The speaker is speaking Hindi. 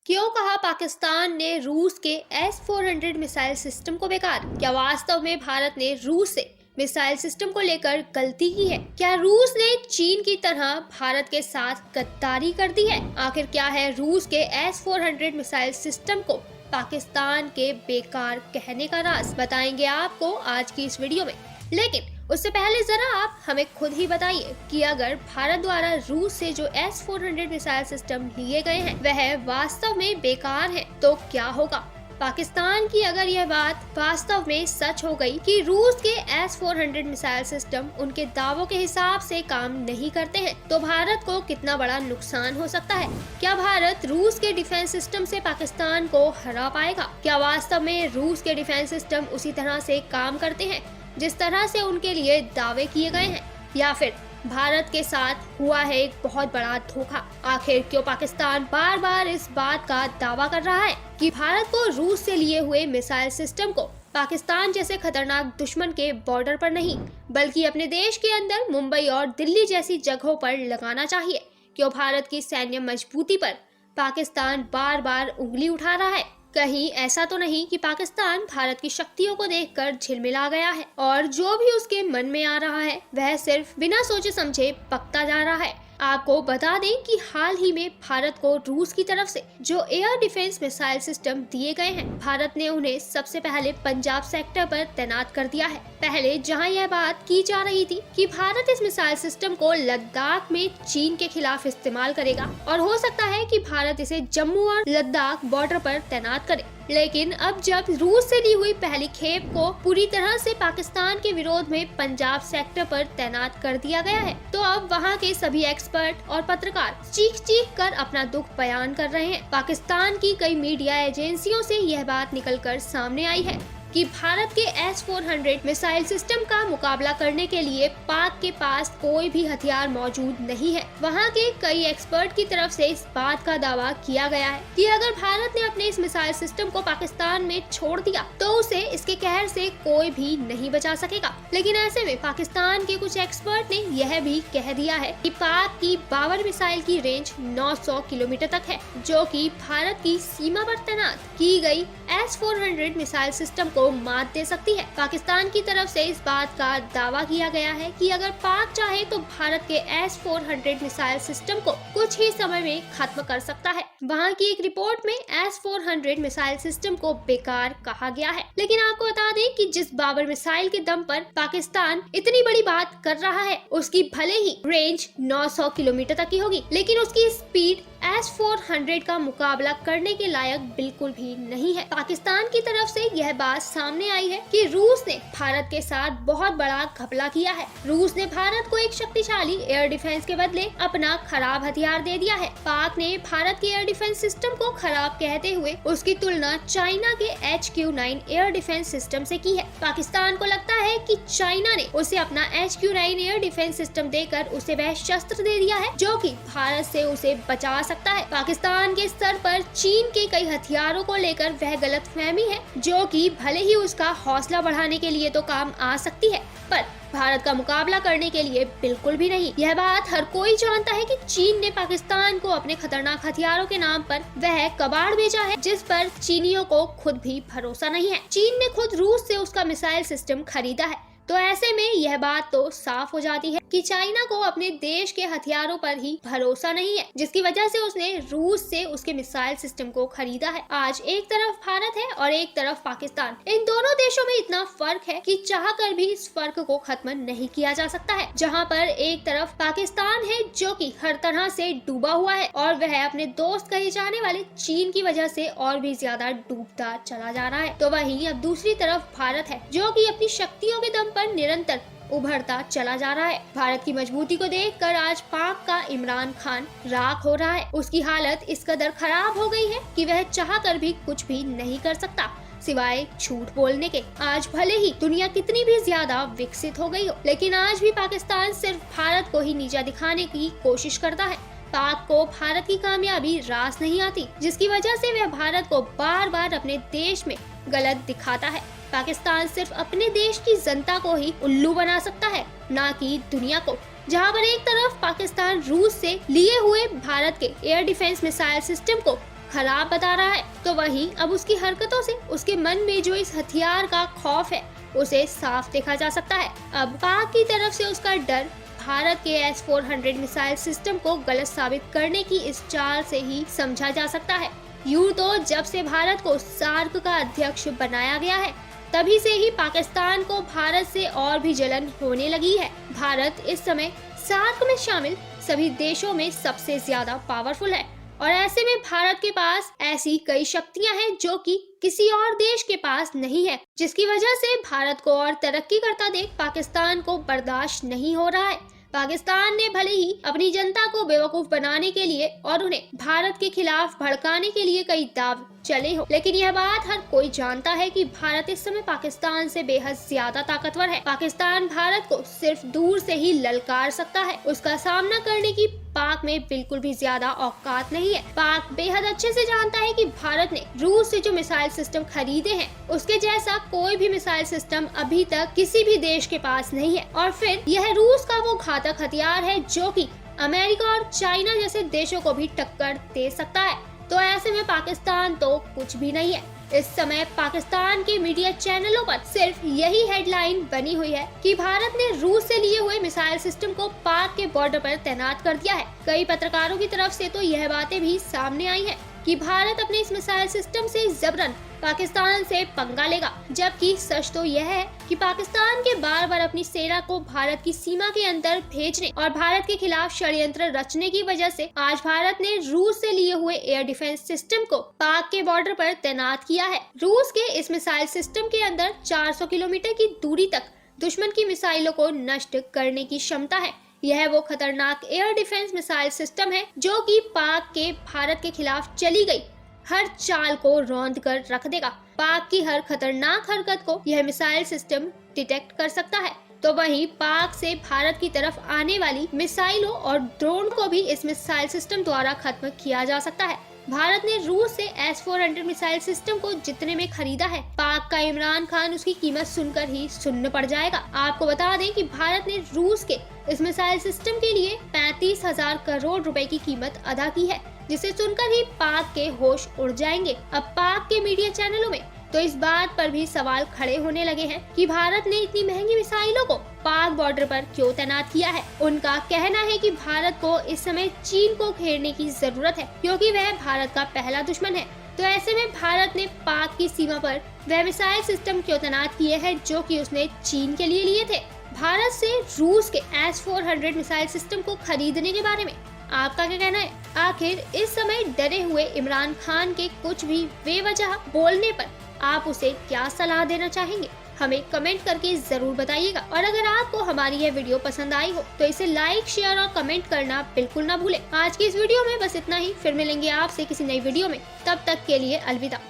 क्यों कहा पाकिस्तान ने रूस के S-400 मिसाइल सिस्टम को बेकार? क्या वास्तव में भारत ने रूस से मिसाइल सिस्टम को लेकर गलती की है? क्या रूस ने चीन की तरह भारत के साथ गद्दारी कर दी है? आखिर क्या है रूस के S-400 मिसाइल सिस्टम को पाकिस्तान के बेकार कहने का राज? बताएंगे आपको आज की इस वीडियो में। लेकिन उससे पहले जरा आप हमें खुद ही बताइए कि अगर भारत द्वारा रूस से जो S-400 मिसाइल सिस्टम लिए गए हैं वह वास्तव में बेकार है तो क्या होगा? पाकिस्तान की अगर यह बात वास्तव में सच हो गई कि रूस के S-400 मिसाइल सिस्टम उनके दावों के हिसाब से काम नहीं करते हैं तो भारत को कितना बड़ा नुकसान हो सकता है? क्या भारत रूस के डिफेंस सिस्टम से पाकिस्तान को हरा पाएगा? क्या वास्तव में रूस के डिफेंस सिस्टम उसी तरह से काम करते हैं जिस तरह से उनके लिए दावे किए गए हैं, या फिर भारत के साथ हुआ है एक बहुत बड़ा धोखा? आखिर क्यों पाकिस्तान बार बार इस बात का दावा कर रहा है कि भारत को रूस से लिए हुए मिसाइल सिस्टम को पाकिस्तान जैसे खतरनाक दुश्मन के बॉर्डर पर नहीं बल्कि अपने देश के अंदर मुंबई और दिल्ली जैसी जगहों पर लगाना चाहिए? क्यों भारत की सैन्य मजबूती पर पाकिस्तान बार बार उंगली उठा रहा है? कहीं ऐसा तो नहीं कि पाकिस्तान भारत की शक्तियों को देखकर झिलमिला गया है और जो भी उसके मन में आ रहा है वह सिर्फ बिना सोचे समझे पकता जा रहा है? आपको बता दें कि हाल ही में भारत को रूस की तरफ से जो एयर डिफेंस मिसाइल सिस्टम दिए गए हैं, भारत ने उन्हें सबसे पहले पंजाब सेक्टर पर तैनात कर दिया है। पहले जहां यह बात की जा रही थी कि भारत इस मिसाइल सिस्टम को लद्दाख में चीन के खिलाफ इस्तेमाल करेगा और हो सकता है कि भारत इसे जम्मू और लद्दाख बॉर्डर पर तैनात करे, लेकिन अब जब रूस से ली हुई पहली खेप को पूरी तरह से पाकिस्तान के विरोध में पंजाब सेक्टर पर तैनात कर दिया गया है तो अब वहां के सभी एक्सपर्ट और पत्रकार चीख चीख कर अपना दुख बयान कर रहे हैं। पाकिस्तान की कई मीडिया एजेंसियों से यह बात निकलकर सामने आई है कि भारत के S-400 मिसाइल सिस्टम का मुकाबला करने के लिए पाक के पास कोई भी हथियार मौजूद नहीं है। वहां के कई एक्सपर्ट की तरफ से इस बात का दावा किया गया है कि अगर भारत ने अपने इस मिसाइल सिस्टम को पाकिस्तान में छोड़ दिया तो उसे इसके कहर से कोई भी नहीं बचा सकेगा। लेकिन ऐसे में पाकिस्तान के कुछ एक्सपर्ट ने यह भी कह दिया है कि पाक की बाबर मिसाइल की रेंज 900 किलोमीटर तक है, जो कि भारत की सीमा पर तैनात की गई S-400 मिसाइल सिस्टम को मात दे सकती है। पाकिस्तान की तरफ से इस बात का दावा किया गया है कि अगर पाक चाहे तो भारत के S-400 मिसाइल सिस्टम को कुछ ही समय में खत्म कर सकता है। वहां की एक रिपोर्ट में S-400 मिसाइल सिस्टम को बेकार कहा गया है। लेकिन आपको बता दें कि जिस बाबर मिसाइल के दम पर पाकिस्तान इतनी बड़ी बात कर रहा है उसकी भले ही रेंज 900 किलोमीटर तक की होगी, लेकिन उसकी स्पीड S-400 का मुकाबला करने के लायक बिल्कुल भी नहीं है। पाकिस्तान की तरफ से यह बात सामने आई है कि रूस ने भारत के साथ बहुत बड़ा घपला किया है। रूस ने भारत को एक शक्तिशाली एयर डिफेंस के बदले अपना खराब हथियार दे दिया है। पाक ने भारत के एयर डिफेंस सिस्टम को खराब कहते हुए उसकी तुलना चाइना के HQ-9 एयर डिफेंस सिस्टम से की है। पाकिस्तान को लगता है कि चाइना ने उसे अपना HQ-9 एयर डिफेंस सिस्टम देकर उसे वह शस्त्र दे दिया है जो कि भारत से उसे बचा सकता है। पाकिस्तान के स्तर पर चीन के कई हथियारों को लेकर वह गलतफहमी है जो कि भले ही उसका हौसला बढ़ाने के लिए तो काम आ सकती है पर भारत का मुकाबला करने के लिए बिल्कुल भी नहीं। यह बात हर कोई जानता है कि चीन ने पाकिस्तान को अपने खतरनाक हथियारों के नाम पर वह कबाड़ बेचा है जिस पर चीनियों को खुद भी भरोसा नहीं है। चीन ने खुद रूस से उसका मिसाइल सिस्टम खरीदा है, तो ऐसे में यह बात तो साफ हो जाती है कि चाइना को अपने देश के हथियारों पर ही भरोसा नहीं है, जिसकी वजह से उसने रूस से उसके मिसाइल सिस्टम को खरीदा है। आज एक तरफ भारत है और एक तरफ पाकिस्तान। इन दोनों देशों में इतना फर्क है कि चाहकर भी इस फर्क को खत्म नहीं किया जा सकता है। जहां पर एक तरफ पाकिस्तान है जो कि हर तरह से डूबा हुआ है और वह अपने दोस्त कहे जाने वाले चीन की वजह से और भी ज्यादा डूबता चला जा रहा है, तो वहीं अब दूसरी तरफ भारत है जो कि अपनी शक्तियों के दम पर निरंतर उभरता चला जा रहा है। भारत की मजबूती को देखकर आज पाक का इमरान खान राख हो रहा है। उसकी हालत इस कदर खराब हो गई है कि वह चाहकर भी कुछ भी नहीं कर सकता सिवाय झूठ बोलने के। आज भले ही दुनिया कितनी भी ज्यादा विकसित हो गई हो, लेकिन आज भी पाकिस्तान सिर्फ भारत को ही नीचा दिखाने की कोशिश करता है। पाक को भारत की कामयाबी रास नहीं आती, जिसकी वजह से वह भारत को बार बार अपने देश में गलत दिखाता है। पाकिस्तान सिर्फ अपने देश की जनता को ही उल्लू बना सकता है, ना कि दुनिया को। जहां पर एक तरफ पाकिस्तान रूस से लिए हुए भारत के एयर डिफेंस मिसाइल सिस्टम को खराब बता रहा है, तो वहीं अब उसकी हरकतों से उसके मन में जो इस हथियार का खौफ है उसे साफ देखा जा सकता है। अब पाक की तरफ से उसका डर भारत के S-400 मिसाइल सिस्टम को गलत साबित करने की इस चाल से ही समझा जा सकता है। यूं तो जब से भारत को सार्क का अध्यक्ष बनाया गया है, तभी से ही पाकिस्तान को भारत से और भी जलन होने लगी है। भारत इस समय सार्क में शामिल सभी देशों में सबसे ज्यादा पावरफुल है और ऐसे में भारत के पास ऐसी कई शक्तियां हैं जो कि किसी और देश के पास नहीं है, जिसकी वजह से भारत को और तरक्की करता देख पाकिस्तान को बर्दाश्त नहीं हो रहा है। पाकिस्तान ने भले ही अपनी जनता को बेवकूफ बनाने के लिए और उन्हें भारत के खिलाफ भड़काने के लिए कई दाव चले हो, लेकिन यह बात हर कोई जानता है कि भारत इस समय पाकिस्तान से बेहद ज्यादा ताकतवर है। पाकिस्तान भारत को सिर्फ दूर से ही ललकार सकता है, उसका सामना करने की पाक में बिल्कुल भी ज्यादा औकात नहीं है। पाक बेहद अच्छे से जानता है कि भारत ने रूस से जो मिसाइल सिस्टम खरीदे हैं, उसके जैसा कोई भी मिसाइल सिस्टम अभी तक किसी भी देश के पास नहीं है और फिर यह रूस का वो घातक हथियार है जो कि अमेरिका और चाइना जैसे देशों को भी टक्कर दे सकता है। तो ऐसे में पाकिस्तान तो कुछ भी नहीं है। इस समय पाकिस्तान के मीडिया चैनलों पर सिर्फ यही हेडलाइन बनी हुई है कि भारत ने रूस से लिए हुए मिसाइल सिस्टम को पाक के बॉर्डर पर तैनात कर दिया है। कई पत्रकारों की तरफ से तो यह बातें भी सामने आई हैं कि भारत अपने इस मिसाइल सिस्टम से जबरन पाकिस्तान से पंगा लेगा, जबकि सच तो यह है कि पाकिस्तान के बार बार अपनी सेना को भारत की सीमा के अंदर भेजने और भारत के खिलाफ षड्यंत्र रचने की वजह से आज भारत ने रूस से लिए हुए एयर डिफेंस सिस्टम को पाक के बॉर्डर पर तैनात किया है। रूस के इस मिसाइल सिस्टम के अंदर 400 किलोमीटर की दूरी तक दुश्मन की मिसाइलों को नष्ट करने की क्षमता है। यह वो खतरनाक एयर डिफेंस मिसाइल सिस्टम है जो कि पाक के भारत के खिलाफ चली गई हर चाल को रौंद कर रख देगा। पाक की हर खतरनाक हरकत को यह मिसाइल सिस्टम डिटेक्ट कर सकता है। तो वहीं पाक से भारत की तरफ आने वाली मिसाइलों और ड्रोन को भी इस मिसाइल सिस्टम द्वारा खत्म किया जा सकता है। भारत ने रूस से S-400 मिसाइल सिस्टम को जितने में खरीदा है, पाक का इमरान खान उसकी कीमत सुनकर ही सुन्न पड़ जाएगा। आपको बता दें कि भारत ने रूस के इस मिसाइल सिस्टम के लिए 35,000 करोड़ रुपए की कीमत अदा की है, जिसे सुनकर ही पाक के होश उड़ जाएंगे। अब पाक के मीडिया चैनलों में तो इस बात पर भी सवाल खड़े होने लगे हैं कि भारत ने इतनी महंगी मिसाइलों को पाक बॉर्डर पर क्यों तैनात किया है। उनका कहना है कि भारत को इस समय चीन को घेरने की जरूरत है, क्योंकि वह भारत का पहला दुश्मन है। तो ऐसे में भारत ने पाक की सीमा पर वह मिसाइल सिस्टम क्यों तैनात किए हैं जो कि उसने चीन के लिए थे। भारत से रूस के S-400 मिसाइल सिस्टम को खरीदने के बारे में आपका क्या कहना है? आखिर इस समय डरे हुए इमरान खान के कुछ भी बेवजह बोलने पर आप उसे क्या सलाह देना चाहेंगे? हमें कमेंट करके जरूर बताइएगा। और अगर आपको हमारी यह वीडियो पसंद आई हो तो इसे लाइक, शेयर और कमेंट करना बिल्कुल ना भूलें। आज की इस वीडियो में बस इतना ही। फिर मिलेंगे आपसे किसी नई वीडियो में। तब तक के लिए अलविदा।